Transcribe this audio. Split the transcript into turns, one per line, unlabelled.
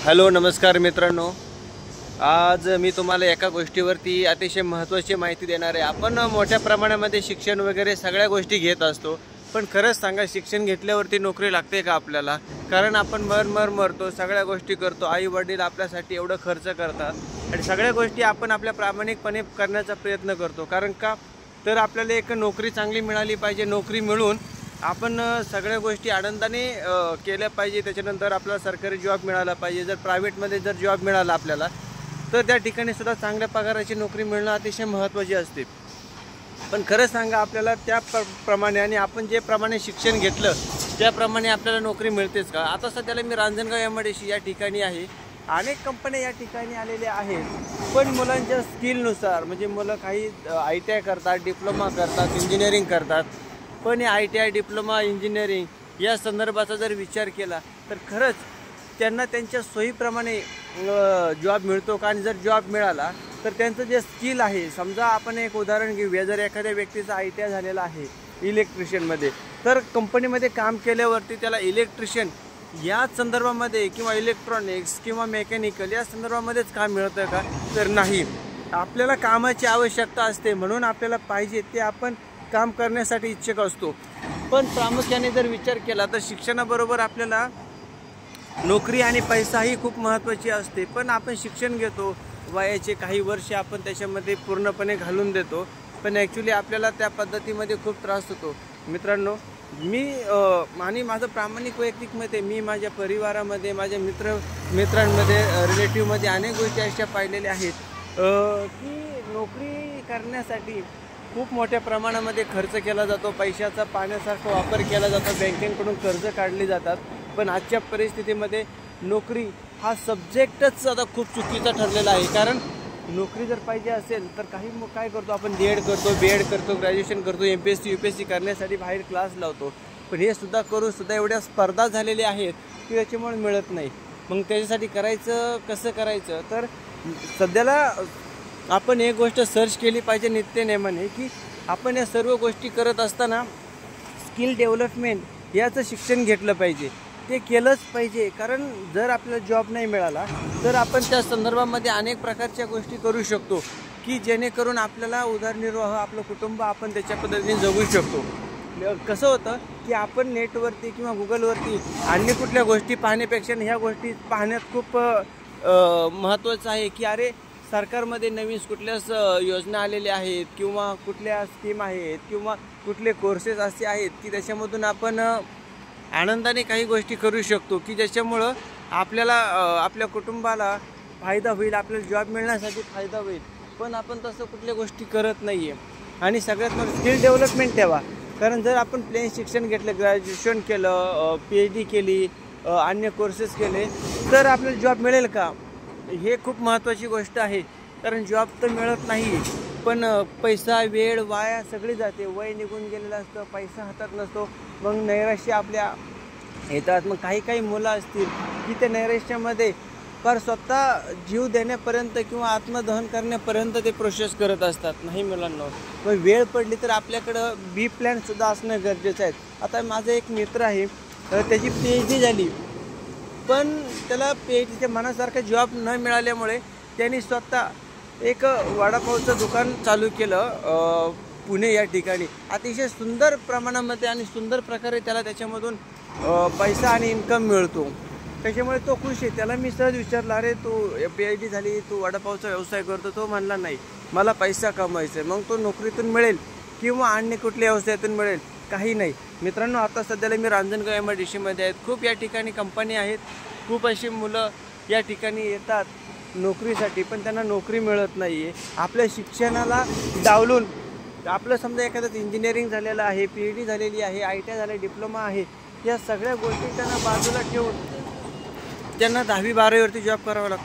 Hello नमस्कार मित्रांनो, आज मी तुम्हाला एका गोष्टीवरती अतिशय महत्त्वाची माहिती देणार आहे। आपण मोठ्या प्रमाणामध्ये शिक्षण वगैरे सगळ्या गोष्टी घेत असतो, पण खरंच सांगा शिक्षण घेतल्यावरती नोकरी लागते का आपल्याला? कारण आपण मरतो, सगळ्या गोष्टी करतो, आई वडील आपल्यासाठी एवढं खर्च करतात आणि सगळ्या गोष्टी आपण आपल्या प्रामाणिकपणे करण्याचा प्रयत्न करतो। कारण का तर आपल्याला एक नोकरी चांगली मिळाली पाहिजे, नोकरी मिळून आपण सगळ्या गोष्टी आनंदाने केल्या पाहिजे। त्याच्यानंतर आपल्याला सरकारी जॉब मिळाला पाहिजे। जर प्रायव्हेटमध्ये जर जॉब मिळाला आपल्याला तर त्या ठिकाणी सुद्धा चांगल्या पगाराची नोकरी मिळणं अतिशय महत्त्वाची असते। पण खरं सांगा आपल्याला त्या प्रमाणे आणि आपण जे प्रमाणे शिक्षण घेतलं त्याप्रमाणे आपल्याला नोकरी मिळतेच का? आता सध्याला मी रांजणगाव MIDC या ठिकाणी आहे। अनेक कंपन्या या ठिकाणी आलेल्या आहेत, पण मुलांच्या स्किलनुसार म्हणजे मुलं काही ITI करतात, डिप्लोमा करतात, इंजिनिअरिंग करतात, पण ITI डिप्लोमा इंजिनिअरिंग या संदर्भाचा जर विचार केला तर खरंच त्यांना त्यांच्या सोयीप्रमाणे जॉब मिळतो का? आणि जर जॉब मिळाला तर त्यांचं जे स्किल आहे, समजा आपण एक उदाहरण घेऊया, जर एखाद्या व्यक्तीचा ITI झालेला आहे इलेक्ट्रिशियनमध्ये, तर कंपनीमध्ये काम केल्यावरती त्याला इलेक्ट्रिशियन या संदर्भामध्ये किंवा इलेक्ट्रॉनिक्स किंवा मेकॅनिकल या संदर्भामध्येच काम मिळतं का? तर नाही। आपल्याला कामाची आवश्यकता असते, म्हणून आपल्याला पाहिजे ते आपण काम करण्यासाठी इच्छुक असतो। पण प्रामुख्याने जर विचार केला तर शिक्षणाबरोबर आपल्याला नोकरी आणि पैसाही खूप महत्त्वाची असते। पण आपण शिक्षण घेतो, वयाचे काही वर्ष आपण त्याच्यामध्ये पूर्णपणे घालून देतो, पण ॲक्च्युली आपल्याला त्या पद्धतीमध्ये खूप त्रास होतो। मित्रांनो, मी आणि माझं प्रामाणिक वैयक्तिक मत आहे, मी माझ्या परिवारामध्ये, माझ्या मित्रांमध्ये, रिलेटिव्हमध्ये अनेक गोष्टी अशा पाहिलेल्या आहेत की नोकरी करण्यासाठी खूप मोठ्या प्रमाणामध्ये खर्च केला जातो, पैशाचा पाण्यासारखा वापर केला जातो, बँकेकडून कर्ज काढली जातात। पण आजच्या परिस्थितीमध्ये नोकरी हा सब्जेक्टच आता खूप चुकीचा ठरलेला आहे। कारण नोकरी जर पाहिजे असेल तर काय करतो आपण, DED करतो, BEd करतो, ग्रॅज्युएशन करतो, MPSC UPSC करण्यासाठी बाहेर क्लास लावतो, पण हे सुद्धा करून सुद्धा एवढ्या स्पर्धा झालेल्या आहेत की त्याच्यामुळे मिळत नाही। मग त्याच्यासाठी कसं करायचं? तर सध्याला आपण एक गोष्ट सर्च केली पाहिजे नित्यनेमाने की आपण या सर्व गोष्टी करत असताना स्किल डेव्हलपमेंट याचं शिक्षण घेतलं पाहिजे, ते केलंच पाहिजे। कारण जर आपल्याला जॉब नाही मिळाला तर आपण त्या संदर्भामध्ये अनेक प्रकारच्या गोष्टी करू शकतो की जेणेकरून आपल्याला उदरनिर्वाह, आपलं कुटुंब आपण त्याच्या पद्धतीने जगू शकतो। कसं होतं की आपण नेटवरती किंवा गुगलवरती अन्य कुठल्या गोष्टी पाहण्यापेक्षा ह्या गोष्टी पाहण्यात खूप महत्त्वाचं आहे की अरे सरकारमध्ये नवीन कुठल्याच योजना आलेल्या आहेत किंवा कुठल्या स्कीम आहेत किंवा कुठले कोर्सेस असे आहेत की त्याच्यामधून आपण आनंदाने काही गोष्टी करू शकतो की ज्याच्यामुळं आपल्याला आपल्या कुटुंबाला फायदा होईल, आपल्याला जॉब मिळण्यासाठी फायदा होईल। पण आपण तसं कुठल्या गोष्टी करत नाही आहे। आणि सगळ्यात मोठं स्किल डेव्हलपमेंट ठेवा। कारण जर आपण प्लेन शिक्षण घेतलं, ग्रॅज्युएशन केलं, PhD केली, अन्य कोर्सेस केले, तर आपल्याला जॉब मिळेल का? हे खूप महत्त्वाची गोष्ट आहे। कारण जॉब तर मिळत नाही, पण पैसा, वेळ वाया सगळी जाते, वय निघून गेलेलं असतं, पैसा हातात नसतो, मग नैराश्य आपल्या येतात। मग काही मुलं असतील की त्या नैराश्यामध्ये फार स्वतः जीव देण्यापर्यंत किंवा आत्मदहन करण्यापर्यंत ते प्रोसेस करत असतात। नाही मुलांना, मग वेळ पडली तर आपल्याकडं B प्लॅनसुद्धा असणं गरजेचं आहे। आता माझा एक मित्र आहे, त्याची PhD झाली, पण त्याला PhDच्या मनासारखा जॉब न मिळाल्यामुळे त्यांनी स्वतः एक वडापावचं दुकान चालू केलं पुणे या ठिकाणी। अतिशय सुंदर प्रमाणामध्ये आणि सुंदर प्रकारे त्याला त्याच्यामधून पैसा आणि इन्कम मिळतो, त्याच्यामुळे तो खुश आहे। त्याला मी सहज विचारलं, अरे तू PhD झाली, तू वडापावचा व्यवसाय करतो? तो म्हणला नाही, मला पैसा कमवायचा आहे। मग तो नोकरीतून मिळेल किंवा अन्य कुठल्या व्यवसायातून मिळेल, काही नाही। मित्रांनो, आता सध्याला मी रांजणगाव MIDCमध्ये आहेत, खूप या ठिकाणी कंपनी आहेत, खूप अशी मुलं या ठिकाणी येतात नोकरीसाठी, पण त्यांना नोकरी मिळत नाही आहे। आपल्या शिक्षणाला डावलून आपलं समजा एखादं इंजिनिअरिंग झालेलं आहे, PhD झालेली आहे, ITI झाले, डिप्लोमा आहे, या सगळ्या गोष्टी त्यांना बाजूला ठेवून त्यांना 10वी 12वीवरती जॉब करावा लागतो।